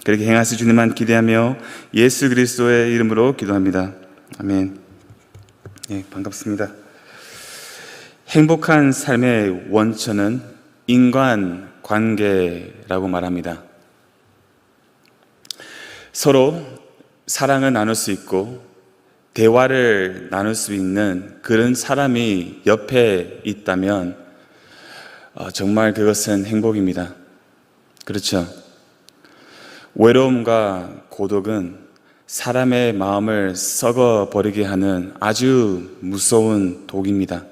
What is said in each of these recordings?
그렇게 행하실 주님만 기대하며 예수 그리스도의 이름으로 기도합니다. 아멘. 예, 반갑습니다. 행복한 삶의 원천은 인간관계라고 말합니다. 서로 사랑을 나눌 수 있고 대화를 나눌 수 있는 그런 사람이 옆에 있다면 정말 그것은 행복입니다. 그렇죠? 외로움과 고독은 사람의 마음을 썩어버리게 하는 아주 무서운 독입니다.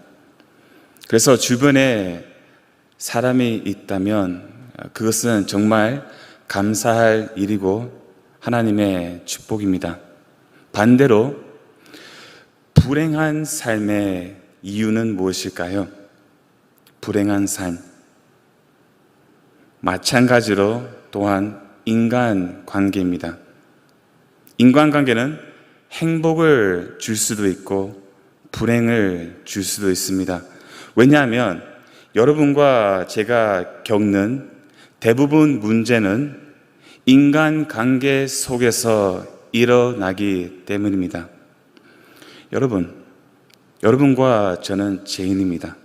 그래서 주변에 사람이 있다면 그것은 정말 감사할 일이고 하나님의 축복입니다. 반대로 불행한 삶의 이유는 무엇일까요? 불행한 삶. 마찬가지로 또한 인간관계입니다. 인간관계는 행복을 줄 수도 있고 불행을 줄 수도 있습니다. 왜냐하면 여러분과 제가 겪는 대부분 문제는 인간관계 속에서 일어나기 때문입니다. 여러분과 저는 죄인입니다.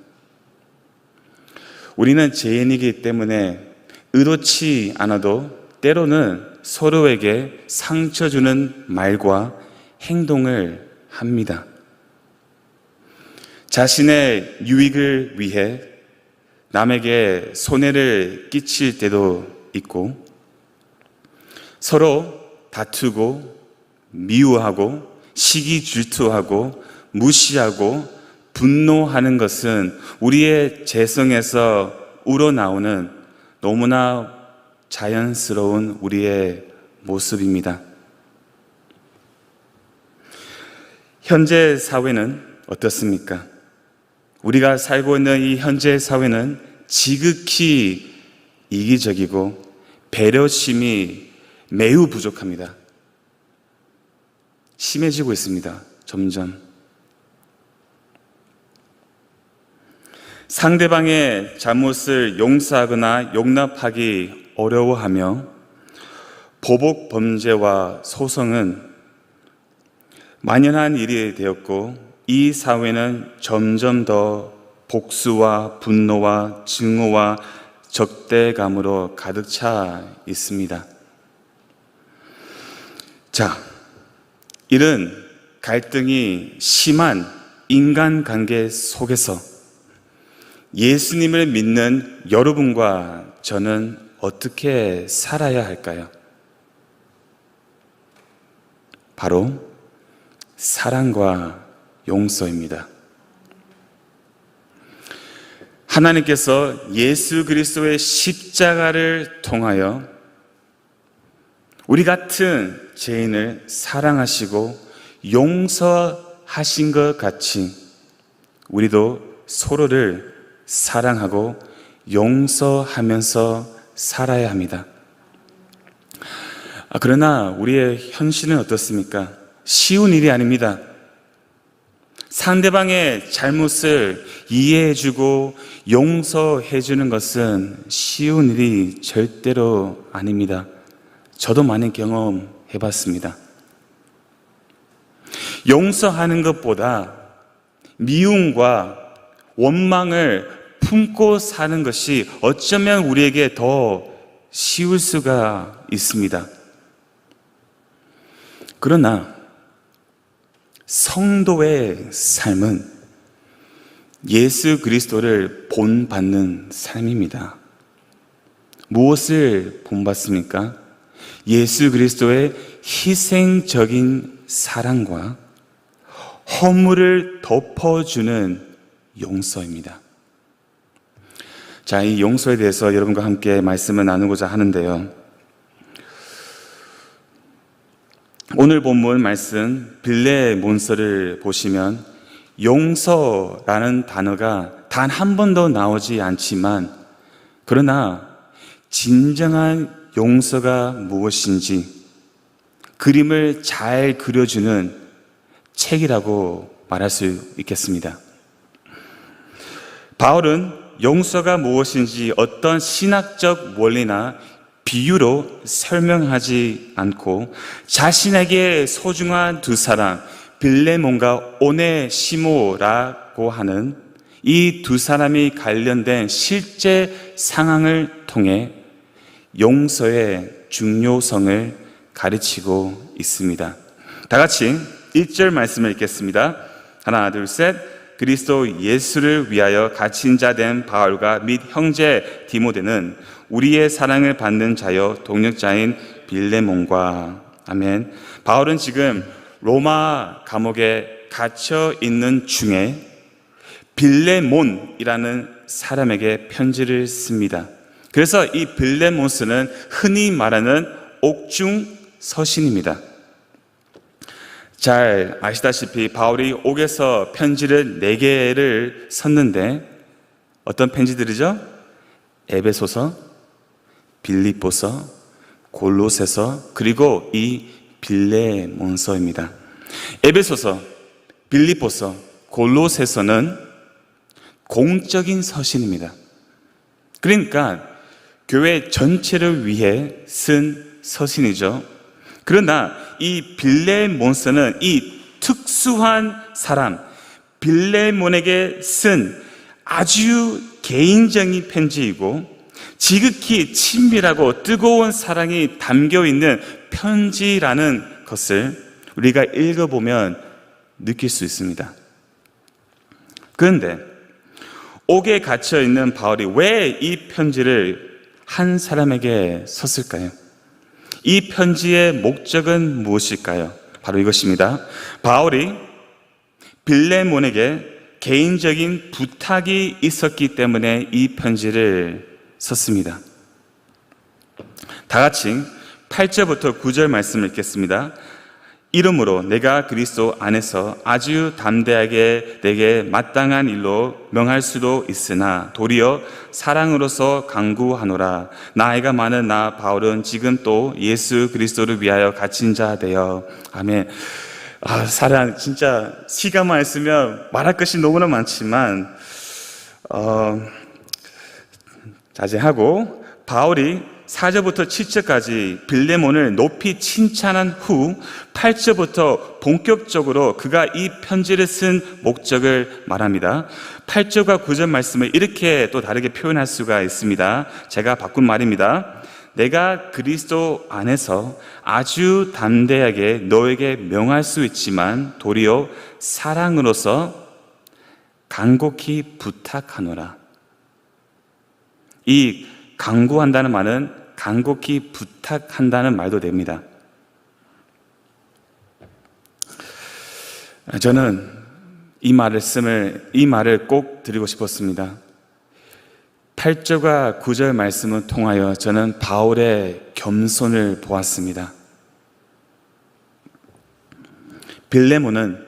우리는 죄인이기 때문에 의도치 않아도 때로는 서로에게 상처 주는 말과 행동을 합니다. 자신의 유익을 위해 남에게 손해를 끼칠 때도 있고 서로 다투고 미워하고 시기 질투하고 무시하고 분노하는 것은 우리의 재성에서 우러나오는 너무나 자연스러운 우리의 모습입니다. 현재 사회는 어떻습니까? 우리가 살고 있는 이 현재 사회는 지극히 이기적이고 배려심이 매우 부족합니다. 심해지고 있습니다. 점점. 상대방의 잘못을 용서하거나 용납하기 어려워하며 보복 범죄와 소송은 만연한 일이 되었고 이 사회는 점점 더 복수와 분노와 증오와 적대감으로 가득 차 있습니다. 자, 이런 갈등이 심한 인간관계 속에서 예수님을 믿는 여러분과 저는 어떻게 살아야 할까요? 바로 사랑과 용서입니다. 하나님께서 예수 그리스도의 십자가를 통하여 우리 같은 죄인을 사랑하시고 용서하신 것 같이 우리도 서로를 사랑하고 용서하면서 살아야 합니다. 그러나 우리의 현실은 어떻습니까? 쉬운 일이 아닙니다. 상대방의 잘못을 이해해주고 용서해주는 것은 쉬운 일이 절대로 아닙니다. 저도 많이 경험해봤습니다. 용서하는 것보다 미움과 원망을 품고 사는 것이 어쩌면 우리에게 더 쉬울 수가 있습니다. 그러나 성도의 삶은 예수 그리스도를 본받는 삶입니다. 무엇을 본받습니까? 예수 그리스도의 희생적인 사랑과 허물을 덮어주는 용서입니다. 자, 이 용서에 대해서 여러분과 함께 말씀을 나누고자 하는데요. 오늘 본문 말씀 빌레몬서를 보시면 용서라는 단어가 단 한 번도 나오지 않지만 그러나 진정한 용서가 무엇인지 그림을 잘 그려주는 책이라고 말할 수 있겠습니다. 바울은 용서가 무엇인지 어떤 신학적 원리나 비유로 설명하지 않고 자신에게 소중한 두 사람, 빌레몬과 오네시모라고 하는 이 두 사람이 관련된 실제 상황을 통해 용서의 중요성을 가르치고 있습니다. 다 같이 1절 말씀을 읽겠습니다. 하나, 둘, 셋. 그리스도 예수를 위하여 갇힌 자 된 바울과 및 형제 디모데는 우리의 사랑을 받는 자여 동역자인 빌레몬과. 아멘. 바울은 지금 로마 감옥에 갇혀 있는 중에 빌레몬이라는 사람에게 편지를 씁니다. 그래서 이 빌레몬스는 흔히 말하는 옥중 서신입니다. 잘 아시다시피 바울이 옥에서 편지를 4개를 썼는데 어떤 편지들이죠? 에베소서, 빌립보서, 골로새서, 그리고 이 빌레몬서입니다. 에베소서, 빌립보서, 골로새서는 공적인 서신입니다. 그러니까 교회 전체를 위해 쓴 서신이죠. 그러나 이 빌레몬서는 이 특수한 사람 빌레몬에게 쓴 아주 개인적인 편지이고 지극히 친밀하고 뜨거운 사랑이 담겨 있는 편지라는 것을 우리가 읽어보면 느낄 수 있습니다. 그런데 옥에 갇혀 있는 바울이 왜 이 편지를 한 사람에게 썼을까요? 이 편지의 목적은 무엇일까요? 바로 이것입니다. 바울이 빌레몬에게 개인적인 부탁이 있었기 때문에 이 편지를 썼습니다. 다 같이 8절부터 9절 말씀을 읽겠습니다. 이러므로 내가 그리스도 안에서 아주 담대하게 내게 마땅한 일로 명할 수도 있으나 도리어 사랑으로서 강구하노라. 나이가 많은 나 바울은 지금 또 예수 그리스도를 위하여 갇힌 자 되어. 아멘. 사랑 진짜 시간만 있으면 말할 것이 너무나 많지만 자제하고 바울이 4절부터 7절까지 빌레몬을 높이 칭찬한 후 8절부터 본격적으로 그가 이 편지를 쓴 목적을 말합니다. 8절과 9절 말씀을 이렇게 또 다르게 표현할 수가 있습니다. 제가 바꾼 말입니다. 내가 그리스도 안에서 아주 담대하게 너에게 명할 수 있지만 도리어 사랑으로서 간곡히 부탁하노라. 이 간구한다는 말은 간곡히 부탁한다는 말도 됩니다. 저는 이 말을 꼭 드리고 싶었습니다. 8절과 9절 말씀을 통하여 저는 바울의 겸손을 보았습니다. 빌레몬은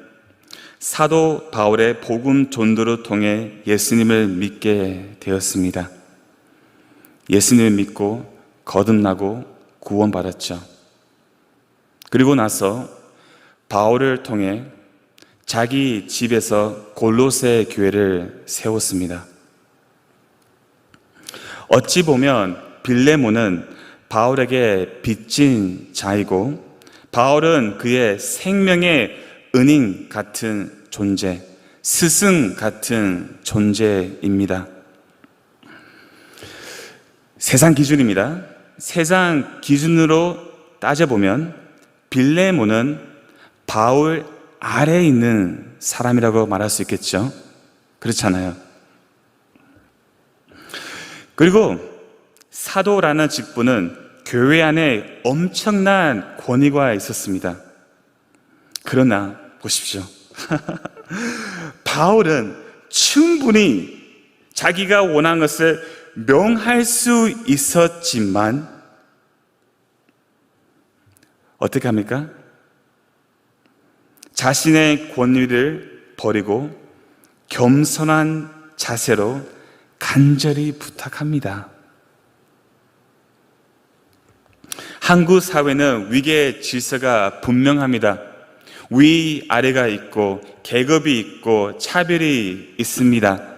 사도 바울의 복음 전도를 통해 예수님을 믿게 되었습니다. 예수님을 믿고 거듭나고 구원받았죠. 그리고 나서 바울을 통해 자기 집에서 골로새 교회를 세웠습니다. 어찌 보면 빌레몬은 바울에게 빚진 자이고 바울은 그의 생명의 은인 같은 존재, 스승 같은 존재입니다. 세상 기준입니다. 세상 기준으로 따져보면 빌레몬은 바울 아래에 있는 사람이라고 말할 수 있겠죠. 그렇잖아요. 그리고 사도라는 직분은 교회 안에 엄청난 권위가 있었습니다. 그러나 보십시오. 바울은 충분히 자기가 원한 것을 명할 수 있었지만 어떻게 합니까? 자신의 권위를 버리고 겸손한 자세로 간절히 부탁합니다. 한국 사회는 위계 질서가 분명합니다. 위아래가 있고 계급이 있고 차별이 있습니다.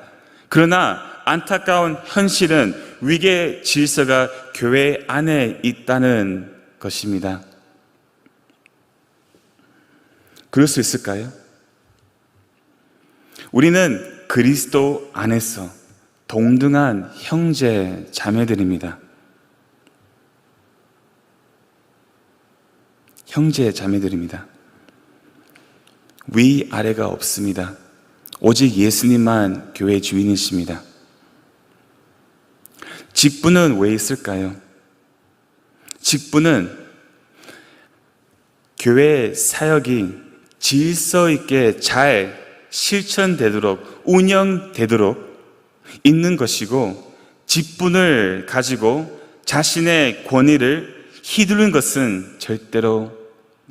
그러나 안타까운 현실은 위계 질서가 교회 안에 있다는 것입니다. 그럴 수 있을까요? 우리는 그리스도 안에서 동등한 형제 자매들입니다. 형제 자매들입니다. 위아래가 없습니다. 오직 예수님만 교회 주인이십니다. 직분은 왜 있을까요? 직분은 교회 사역이 질서 있게 잘 실천되도록, 운영되도록 있는 것이고, 직분을 가지고 자신의 권위를 휘두르는 것은 절대로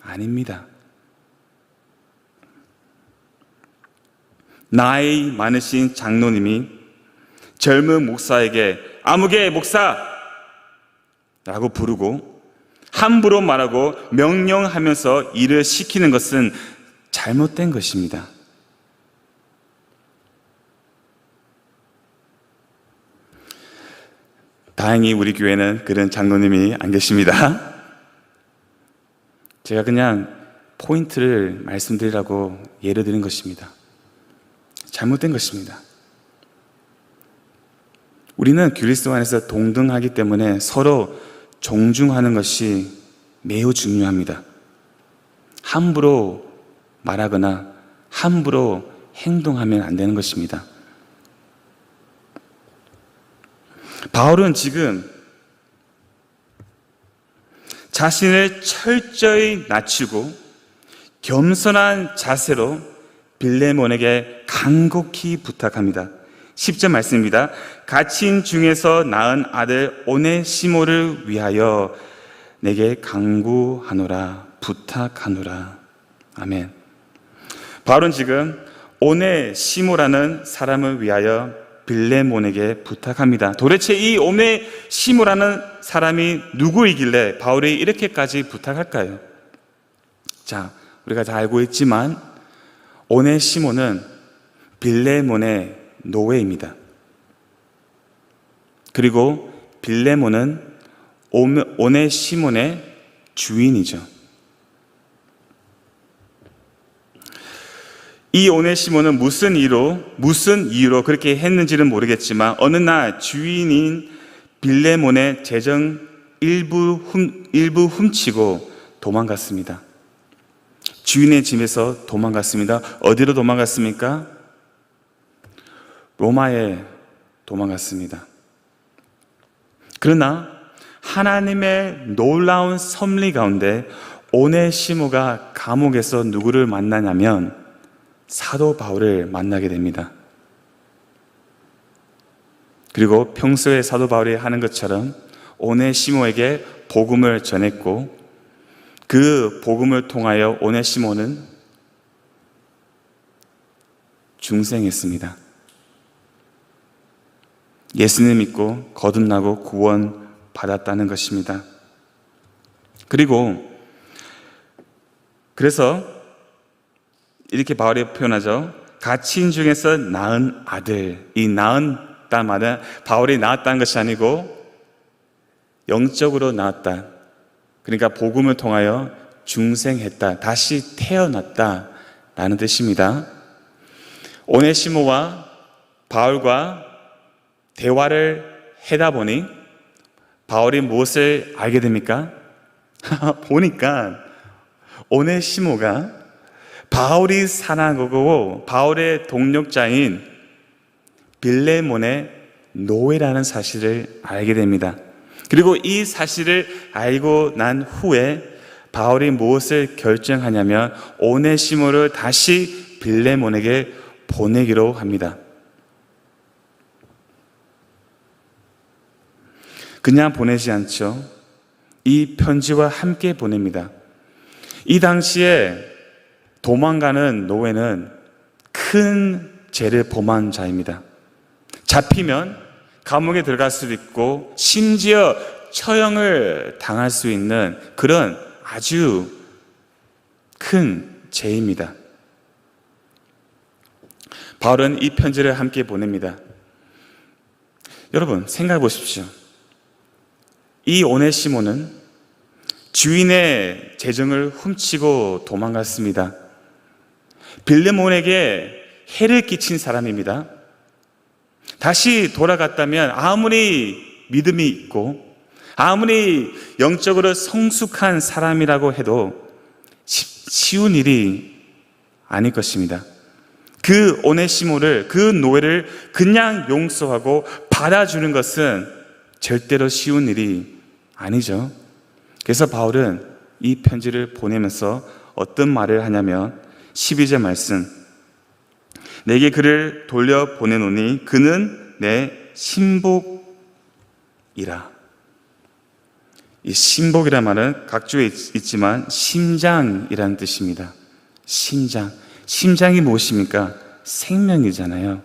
아닙니다. 나이 많으신 장로님이 젊은 목사에게 아무개 목사! 라고 부르고 함부로 말하고 명령하면서 일을 시키는 것은 잘못된 것입니다. 다행히 우리 교회는 그런 장로님이 안 계십니다. 제가 그냥 포인트를 말씀드리라고 예를 드린 것입니다. 잘못된 것입니다. 우리는 그리스도 안에서 동등하기 때문에 서로 존중하는 것이 매우 중요합니다. 함부로 말하거나 함부로 행동하면 안 되는 것입니다. 바울은 지금 자신을 철저히 낮추고 겸손한 자세로 빌레몬에게 간곡히 부탁합니다. 10절 말씀입니다. 갇힌 중에서 낳은 아들 오네시모를 위하여 내게 간구하노라, 부탁하노라. 아멘. 바울은 지금 오네시모라는 사람을 위하여 빌레몬에게 부탁합니다. 도대체 이 오네시모라는 사람이 누구이길래 바울이 이렇게까지 부탁할까요? 자, 우리가 다 알고 있지만 오네시모는 빌레몬의 노예입니다. 그리고 빌레몬은 오네시몬의 주인이죠. 이 오네시모는 무슨 이유로 그렇게 했는지는 모르겠지만 어느 날 주인인 빌레몬의 재정 일부 훔치고 도망갔습니다. 주인의 집에서 도망갔습니다. 어디로 도망갔습니까? 로마에 도망갔습니다. 그러나 하나님의 놀라운 섭리 가운데 오네시모가 감옥에서 누구를 만나냐면 사도 바울을 만나게 됩니다. 그리고 평소에 사도 바울이 하는 것처럼 오네시모에게 복음을 전했고 그 복음을 통하여 오네시모는 중생했습니다. 예수님 믿고 거듭나고 구원 받았다는 것입니다. 그래서 이렇게 바울이 표현하죠. 갇힌 중에서 낳은 아들. 이 낳았단 말은 바울이 낳았다는 것이 아니고 영적으로 낳았다. 그러니까 복음을 통하여 중생했다. 다시 태어났다. 라는 뜻입니다. 오네시모와 바울과 대화를 하다 보니 바울이 무엇을 알게 됩니까? 보니까 오네시모가 바울이 사랑하고 바울의 동력자인 빌레몬의 노예라는 사실을 알게 됩니다. 그리고 이 사실을 알고 난 후에 바울이 무엇을 결정하냐면 오네시모를 다시 빌레몬에게 보내기로 합니다. 그냥 보내지 않죠. 이 편지와 함께 보냅니다. 이 당시에 도망가는 노예는 큰 죄를 범한 자입니다. 잡히면 감옥에 들어갈 수도 있고 심지어 처형을 당할 수 있는 그런 아주 큰 죄입니다. 바울은 이 편지를 함께 보냅니다. 여러분 생각해 보십시오. 이 오네시모는 주인의 재정을 훔치고 도망갔습니다. 빌레몬에게 해를 끼친 사람입니다. 다시 돌아갔다면 아무리 믿음이 있고 아무리 영적으로 성숙한 사람이라고 해도 쉬운 일이 아닐 것입니다. 그 오네시모를, 그 노예를 그냥 용서하고 받아주는 것은 절대로 쉬운 일이 아니죠. 그래서 바울은 이 편지를 보내면서 어떤 말을 하냐면 12절 말씀, 내게 그를 돌려보내노니 그는 내 신복이라. 이 신복이란 말은 각주에 있지만 심장이라는 뜻입니다. 심장. 심장이 무엇입니까? 생명이잖아요.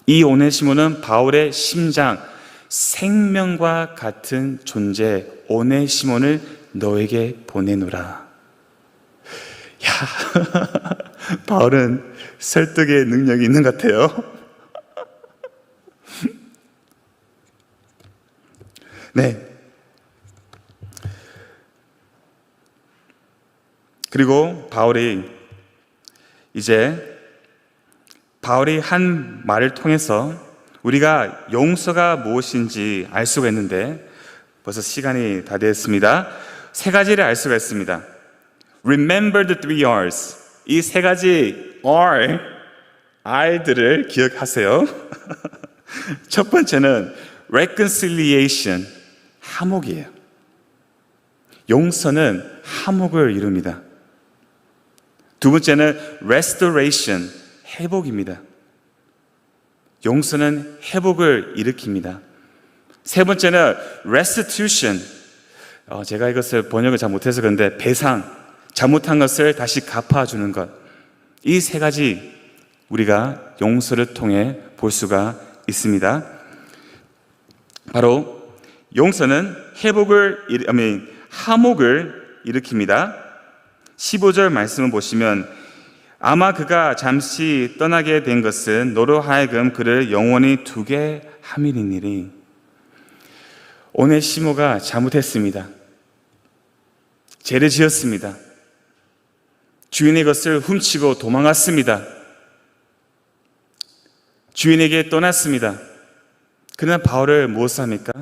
이 오네시모는 바울의 심장, 생명과 같은 존재 오네시몬을 너에게 보내노라. 야, 바울은 설득의 능력이 있는 것 같아요. 네. 그리고 바울이 한 말을 통해서 우리가 용서가 무엇인지 알 수가 있는데 벌써 시간이 다 되었습니다. 세 가지를 알 수가 있습니다. Remember the three R's. 이 세 가지 R들을 기억하세요. 첫 번째는 reconciliation, 화목이에요. 용서는 화목을 이룹니다. 두 번째는 restoration, 회복입니다. 용서는 회복을 일으킵니다. 세 번째는 restitution, 제가 이것을 번역을 잘 못해서 그런데 배상, 잘못한 것을 다시 갚아주는 것. 이 세 가지 우리가 용서를 통해 볼 수가 있습니다. 바로 용서는 화목을 일으킵니다. 15절 말씀을 보시면 아마 그가 잠시 떠나게 된 것은 너로 하여금 그를 영원히 두게 함이니니. 오네시모가 잘못했습니다. 죄를 지었습니다. 주인의 것을 훔치고 도망갔습니다. 주인에게 떠났습니다. 그러나 바울을 무엇을 합니까?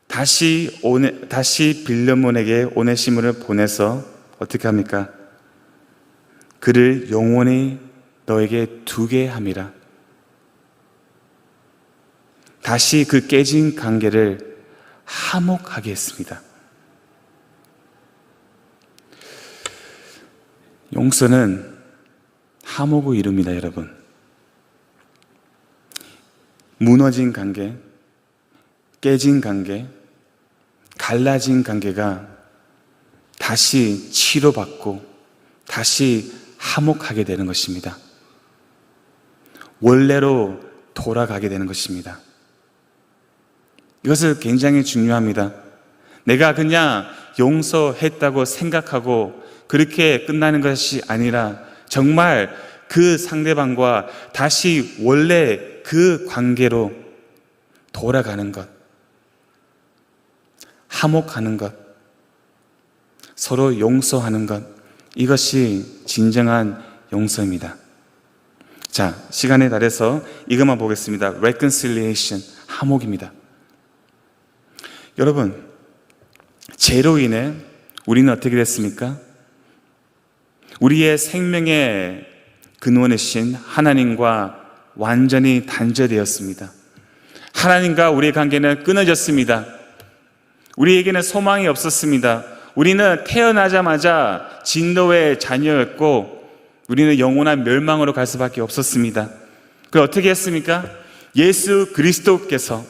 다시 빌레몬에게 오네시모를 보내서 어떻게 합니까? 그를 영원히 너에게 두게 함이라. 다시 그 깨진 관계를 화목하게 했습니다. 용서는 화목을 이룹니다, 여러분. 무너진 관계, 깨진 관계, 갈라진 관계가 다시 치료받고 다시 화목하게 되는 것입니다. 원래로 돌아가게 되는 것입니다. 이것은 굉장히 중요합니다. 내가 그냥 용서했다고 생각하고 그렇게 끝나는 것이 아니라 정말 그 상대방과 다시 원래 그 관계로 돌아가는 것, 화목하는 것, 서로 용서하는 것, 이것이 진정한 용서입니다. 자, 시간에 달해서 이것만 보겠습니다. reconciliation, 화목입니다. 여러분, 죄로 인해 우리는 어떻게 됐습니까? 우리의 생명의 근원이신 하나님과 완전히 단절되었습니다. 하나님과 우리의 관계는 끊어졌습니다. 우리에게는 소망이 없었습니다. 우리는 태어나자마자 진노의 자녀였고 우리는 영원한 멸망으로 갈 수밖에 없었습니다. 그걸 어떻게 했습니까? 예수 그리스도께서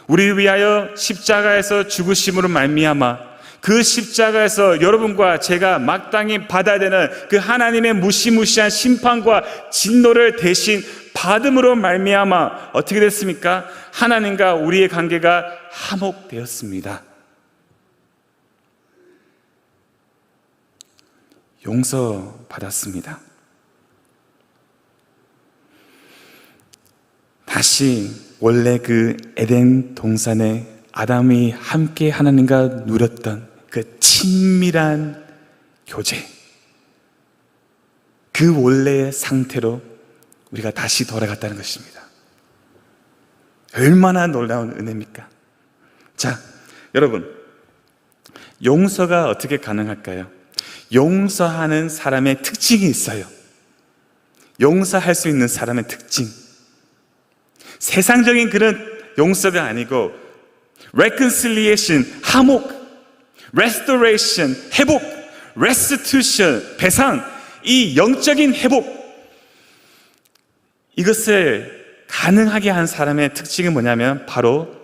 우리를 위하여 십자가에서 죽으심으로 말미암아 그 십자가에서 여러분과 제가 마땅히 받아야 되는 그 하나님의 무시무시한 심판과 진노를 대신 받음으로 말미암아 어떻게 됐습니까? 하나님과 우리의 관계가 화목되었습니다. 용서받았습니다. 다시 원래 그 에덴 동산에 아담이 함께 하나님과 누렸던 그 친밀한 교제, 그 원래의 상태로 우리가 다시 돌아갔다는 것입니다. 얼마나 놀라운 은혜입니까? 자, 여러분, 용서가 어떻게 가능할까요? 용서하는 사람의 특징이 있어요. 용서할 수 있는 사람의 특징. 세상적인 그런 용서가 아니고 reconciliation, 화목, restoration, 회복, restitution, 배상, 이 영적인 회복, 이것을 가능하게 한 사람의 특징은 뭐냐면 바로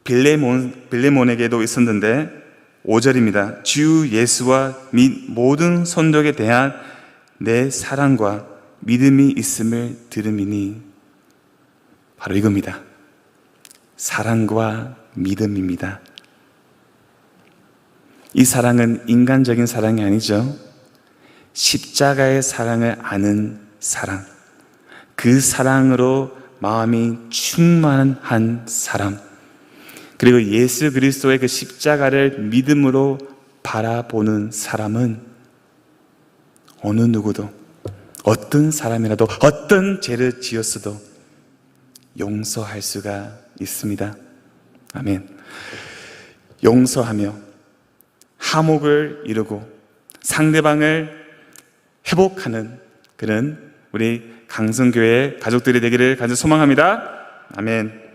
빌레몬에게도 있었는데 5절입니다. 주 예수와 및 모든 성도에 대한 내 사랑과 믿음이 있음을 들음이니, 바로 이겁니다. 사랑과 믿음입니다. 이 사랑은 인간적인 사랑이 아니죠. 십자가의 사랑을 아는 사랑, 그 사랑으로 마음이 충만한 사람, 그리고 예수 그리스도의 그 십자가를 믿음으로 바라보는 사람은 어느 누구도, 어떤 사람이라도 어떤 죄를 지었어도 용서할 수가 있습니다. 아멘. 용서하며 화목을 이루고 상대방을 회복하는 그런 우리 강성교회 가족들이 되기를 간절히 소망합니다. 아멘.